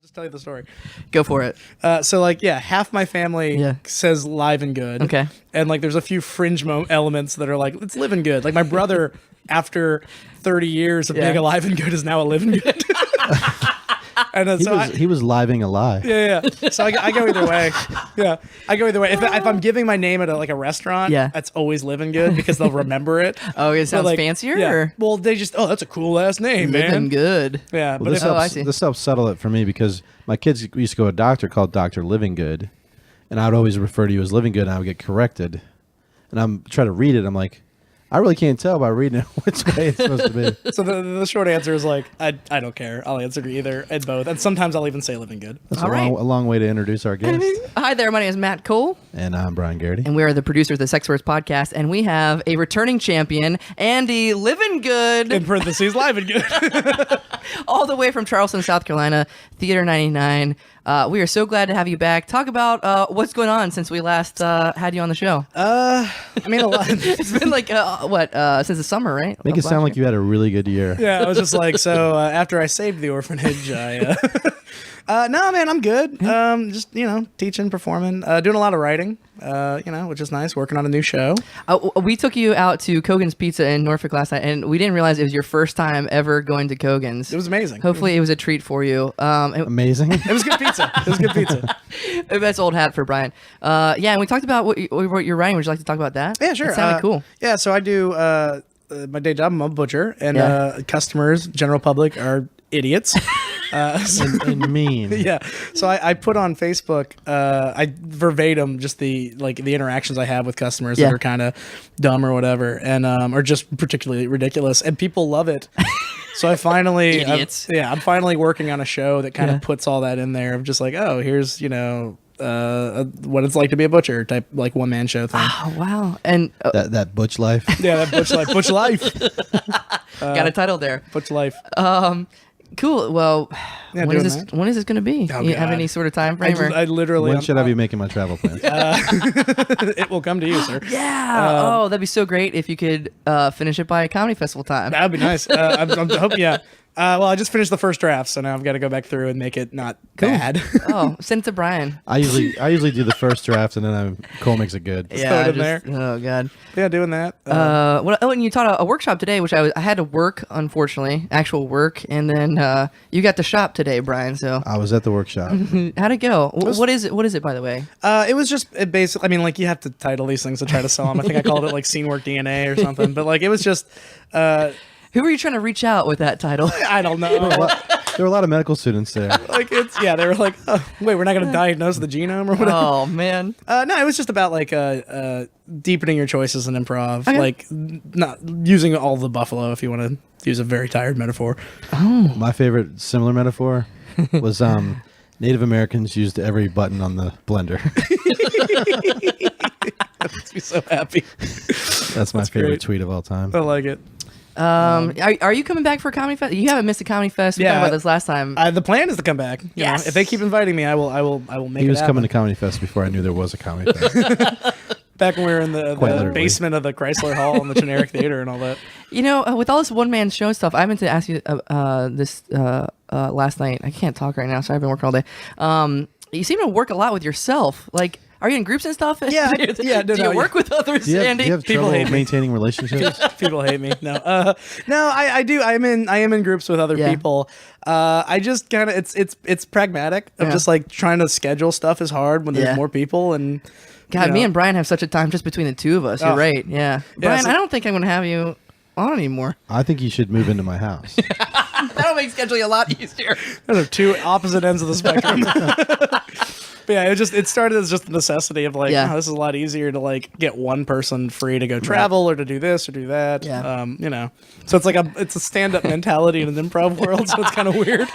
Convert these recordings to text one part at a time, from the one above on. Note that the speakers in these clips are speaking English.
Just tell you the story. Go for it. So like, yeah, half my family says Livengood. Okay. And like, there's a few fringe elements that are like, it's Livengood. Like my brother, after 30 years of being a Livengood, is now a Livengood. And he was living a lie. Yeah. So I go either way. Yeah, I go either way. If I'm giving my name at a restaurant, that's always Livengood because they'll remember it. Oh, it sounds fancier? Yeah. Or? Well, they just, that's a cool ass name, man. Livengood. Yeah. Well, this helps settle it for me because my kids used to go to a doctor called Dr. Livengood, and I would always refer to you as Livengood, and I would get corrected. And I'm trying to read it. I'm like, I really can't tell by reading it which way it's supposed to be. So the short answer is like, I don't care. I'll answer to either and both. And sometimes I'll even say Livengood. That's a long way to introduce our guest. Hi there, my name is Matt Cole. And I'm Brian Garrity. And we are the producers of the Sexperts Podcast. And we have a returning champion, Andy Livengood. In parentheses, Livengood. All the way from Charleston, South Carolina, Theater 99. We are so glad to have you back. Talk about what's going on since we last had you on the show. I mean, a lot. It's been like, since the summer, right? Make it sound like you had a really good year. Yeah, I was just like, so after I saved the orphanage, no, man, I'm good. Just, teaching, performing, doing a lot of writing, which is nice, working on a new show. We took you out to Kogan's Pizza in Norfolk last night, and we didn't realize it was your first time ever going to Kogan's. It was amazing. Hopefully it was a treat for you. Amazing. It was good pizza. That's old hat for Brian. And we talked about what you're writing. Would you like to talk about that? Yeah, sure. It sounded cool. Yeah, so I do my day job. I'm a butcher, and customers, general public, are idiots. And mean. Yeah. So I put on Facebook, I verbatim just the interactions I have with customers that are kind of dumb or whatever, and or just particularly ridiculous, and people love it. So I finally, idiots. I'm finally working on a show that kind of puts all that in there of just like, oh, here's what it's like to be a butcher type, like one man show thing. Oh wow! And that butch life. Yeah, that butch life. Got a title there. Butch life. Cool. Well, when is this going to be? Oh, you have any sort of time frame? I literally. When should I be making my travel plans? It will come to you, sir. Yeah. That'd be so great if you could finish it by Comedy Festival time. That'd be nice. I'm hoping. Yeah. Well, I just finished the first draft, so now I've got to go back through and make it not bad. Send it to Brian. I usually do the first draft, and then Cole makes it good. Just throw it in there. Oh god. Yeah, doing that. And you taught a workshop today, which I had to work, unfortunately, actual work, and then you got to shop today, Brian. So I was at the workshop. How'd it go? What is it? What is it, by the way? It was just basically. I mean, like you have to title these things to try to sell them. I think I called it like Scene Work DNA or something. But like it was just. Who were you trying to reach out with that title? I don't know. There were a lot of medical students there. They were like, oh, wait, we're not going to diagnose the genome or whatever. Oh man. No, it was just about like deepening your choices in improv, like not using all the buffalo if you want to use a very tired metaphor. Oh, my favorite similar metaphor was Native Americans used every button on the blender. That makes me so happy. That's my favorite tweet of all time. I like it. Are you coming back for a comedy fest? You haven't missed a comedy fest. We talked about this last time. The plan is to come back. Yes. If they keep inviting me, I will make it. He was happen. coming to Comedy Fest before I knew there was a comedy fest. Back when we were in the basement of the Chrysler Hall in the Generic Theater and all that. With all this one-man show stuff, I meant to ask you this last night. I can't talk right now, so I've been working all day. You seem to work a lot with yourself. Like, are you in groups and stuff? Yeah. Do you work with others, Andy? Do you have People trouble hate me. maintaining relationships? People hate me. No, I do. I am in groups with other people. I just kind of it's pragmatic. Of just like trying to schedule stuff is hard when there's more people and. God, me and Brian have such a time just between the two of us. You're right. Yeah, Brian, I don't think I'm going to have you on anymore. I think you should move into my house. That'll make scheduling a lot easier. Those are two opposite ends of the spectrum. But yeah, it started as just a necessity of like, this is a lot easier to like get one person free to go travel or to do this or do that. Yeah. So it's like it's a stand-up mentality in an improv world. So it's kind of weird.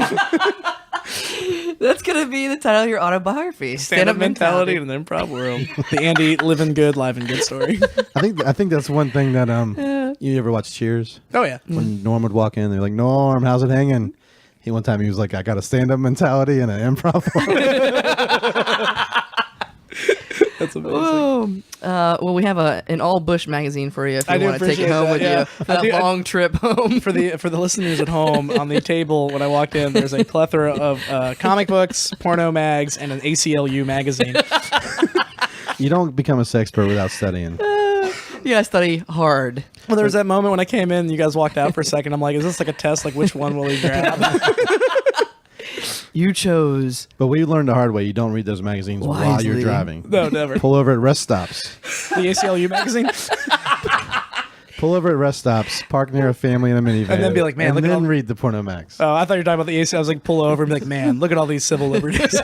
That's gonna be the title of your autobiography. Stand-up mentality in an improv world. The Andy Livengood story. I think that's one thing that you ever watch Cheers? Oh yeah. When Norm would walk in, they're like, "Norm, how's it hanging?" One time he was like, "I got a stand-up mentality and an improv world." That's amazing. Whoa. Well, we have an all Bush magazine for you if you want to take it home with you. That long trip home. For the listeners at home, on the table when I walked in, there's a plethora of comic books, porno mags, and an ACLU magazine. You don't become a sexpert without studying. You gotta study hard. Well, there was that moment when I came in, you guys walked out for a second. I'm like, is this like a test? Like, which one will he grab? You chose. But we learned the hard way. You don't read those magazines while you're driving. No, never. Pull over at rest stops. The ACLU magazine? Pull over at rest stops, park near a family in a minivan. And then be like, man, look at all... read the porno max. Oh, I thought you were talking about the ACLU. I was like, pull over and be like, man, look at all these civil liberties.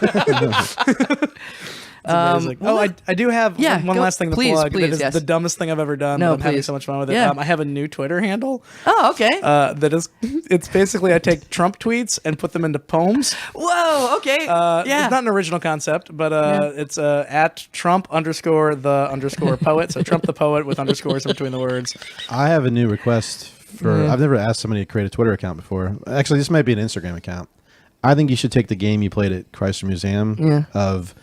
I do have one last thing to plug. That is the dumbest thing I've ever done. No, I'm having so much fun with it. Yeah. I have a new Twitter handle. Oh, okay. It's basically I take Trump tweets and put them into poems. Whoa, okay. It's not an original concept, but it's at Trump_the_poet. So Trump the poet with underscores in between the words. I have a new request for. I've never asked somebody to create a Twitter account before. Actually, this might be an Instagram account. I think you should take the game you played at Chrysler Museum of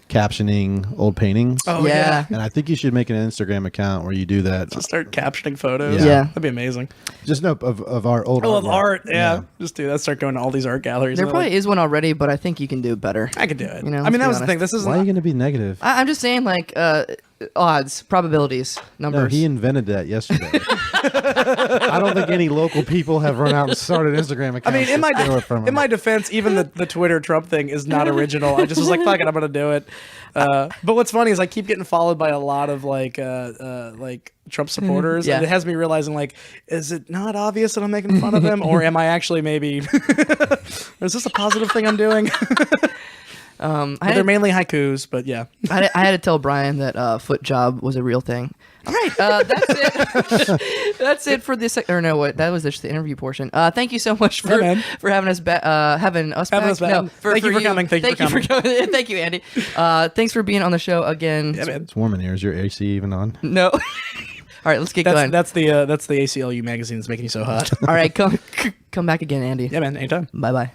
captioning old paintings. Oh yeah. And I think you should make an Instagram account where you do that. Just start captioning photos. Yeah. That'd be amazing. Just of our old of art. Yeah. Just do that. Start going to all these art galleries. There probably is one already, but I think you can do better. I could do it. You know, I mean, that was the thing. This is why are you going to be negative? I'm just saying, like, odds, probabilities, numbers. No, he invented that yesterday. I don't think any local people have run out and started Instagram accounts. I mean, in my defense, even the Twitter Trump thing is not original. I just was like, fuck it, I'm gonna do it. But what's funny is I keep getting followed by a lot of like Trump supporters, and it has me realizing, like, is it not obvious that I'm making fun of him, or am I actually maybe? Is this a positive thing I'm doing? They're mainly haikus, but yeah. I had to tell Brian that foot job was a real thing. All right, that's it. That's it for this. Or no, what? That was just the interview portion. Thank you so much for having us back. Having us back. No, thank you for coming. Thank you for coming. Thank you, Andy. Thanks for being on the show again. Yeah, man. It's warm in here. Is your AC even on? No. All right, let's get going. That's the ACLU magazine that's making you so hot. All right, come back again, Andy. Yeah, man. Anytime. Bye bye.